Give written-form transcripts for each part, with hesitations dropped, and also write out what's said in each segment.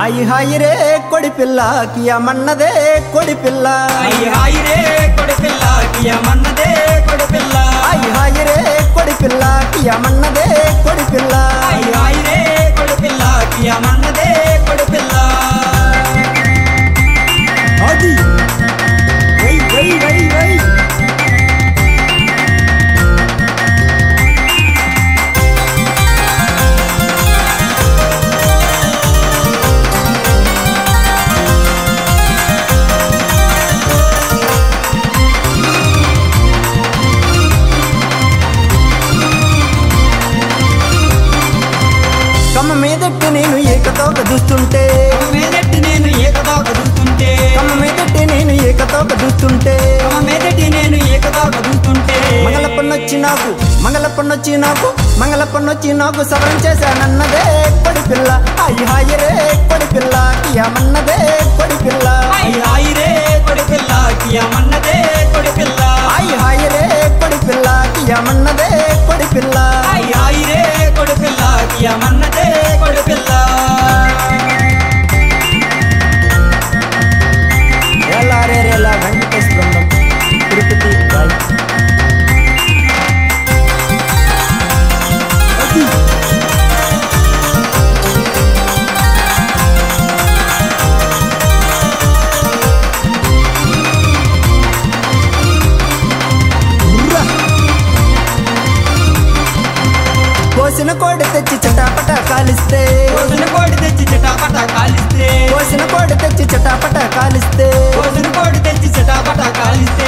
आई high रे कोड़ी पिल्ला किया मन्नदे कोड़ी पिल्ला आई हाई रे कोड़ी पिल्ला किया मन्नदे कोड़ी पिल्ला आई हाई रे कोड़ी पिल्ला किया मन्नदे कोड़ी पिल्ला आई हाई रे कोड़ी पिल्ला किया मन्नदे कोड़ी पिल्ला आदि वही वही वही वही కమ్మ మీదట్టి నేను ఏకతోక చూస్తుంటే మీదట్టి నేను ఏకతోక చూస్తుంటే కమ్మ మీదట్టి నేను ఏకతోక చూస్తుంటే మీదట్టి నేను ఏకతోక చూస్తుంటే మంగళపన్నొచ్చి నాకు సవరం చేశానన్నదే కొడి పిల్ల అయ్యి హాయి రే కొడి పిల్ల కియామన్నదే కొడి పిల్ల అయ్యి హాయి రే కొడి పిల్ల కియామన్నదే కొడి పిల్ల అయ్యి హాయి రే కొడి పిల్ల కియామన్నదే కొడి పిల్ల అయ్యి హాయి రే కొడి పిల్ల కియామన్నదే కొడి పిల్ల రేలా రేలా వెంకటేశ్ బృందం తిరుపతి బాయ్ కోసిన కోడి తెచ్చి చటాపట కాలిస్తే కోసిన కోడి తెచ్చి చటాపట కాలిస్తే కోసిన కోడి తెచ్చి చటాపట కాలిస్తే కోసిన కోడి తెచ్చి చటాపట కాలిస్తే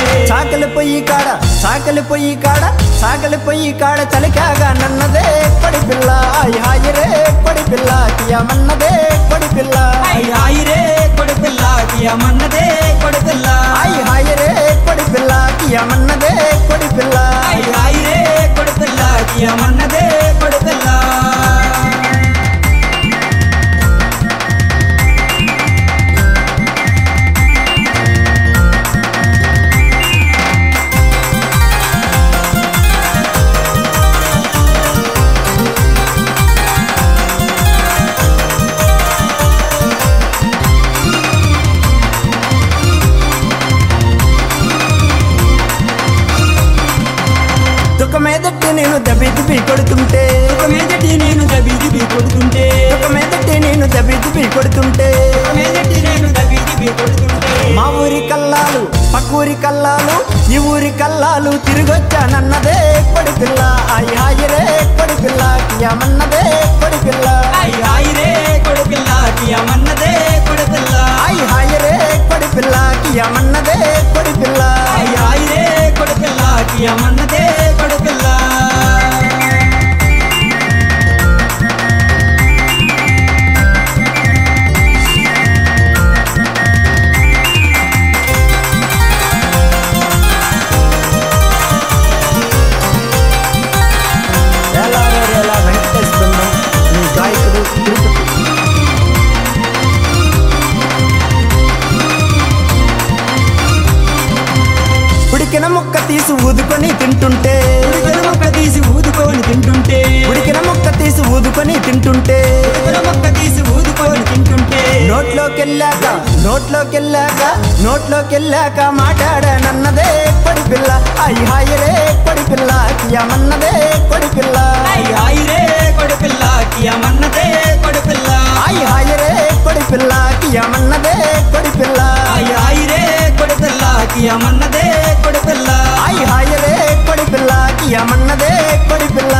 చాకలి పొయ్యి కాడ చలికాగా నన్నదే కొడి పిల్ల అయ్యి హాయి రే కొడి పిల్ల కియామన్నదే కొడి పిల్ల అయ్యి హాయి రే కొడి పిల్ల కియామన్నదే కొడి పిల్ల అయ్యి హాయి రే కొడి పిల్ల కియామన్నదే కొడి పిల్ల అయ్యి హాయి రే కొడి పిల్ల కియామన్నదే కొడి పిల్ల మీదట్టి నేను దబి దిబి కొడుతుంటే మీదటి నేను దబి దిబి కొడుతుంటే మీదట్టి నేను దబి దిబి కొడుతుంటే మీదటి నేను దబి దిబి కొడుతుంటే మా ఊరి కల్లాలు పక్కూరి కల్లాలు ఈ ఊరి కల్లాలు తిరిగొచ్చానన్నదే కొడి పిల్ల అయ్యి హాయి రే కొడి పిల్ల కియామన్నదే కొడి పిల్ల అయ్యి హాయి రే కొడి పిల్ల కియామన్నదే కొడి పిల్ల అయ్యి హాయి రే కొడి పిల్ల కియామన్నదే కొడి పిల్ల అయ్యి హాయి రే కొడి పిల్ల కియామన్నదే కొడి పిల్ల రేలా వెంకటేశ్ బృందం మీ గాయకుడు తిరుపతి ఉడికిన ముక్క తీసి ఊదుకొని తింటుంటే ఉడికిన మొక్క తీసి ఊదుకొని తింటుంటే ఉడికిన ముక్క తీసి ఊదుకొని తింటుంటే ఉడికిన మొక్క తీసి ఊదుకొని తింటుంటే నోట్లోకెళ్ళాక మాట్లాడానన్నదే కొడి పిల్ల అయ్యి హాయి రే కొడి పిల్ల కియామన్నదే కొడి పిల్ల అయ్యి హాయి రే కొడి పిల్ల కియామన్నదే కొడి పిల్ల అయ్యి హాయి రే కొడి పిల్ల కియామన్నదే కొడి పిల్ల అయ్యి హాయి రే కొడి పిల్ల కియామన్నదే కొడి పిల్ల అయ్యి హాయి రే కొడి పిల్ల కియామన్నదే కొడి పిల్ల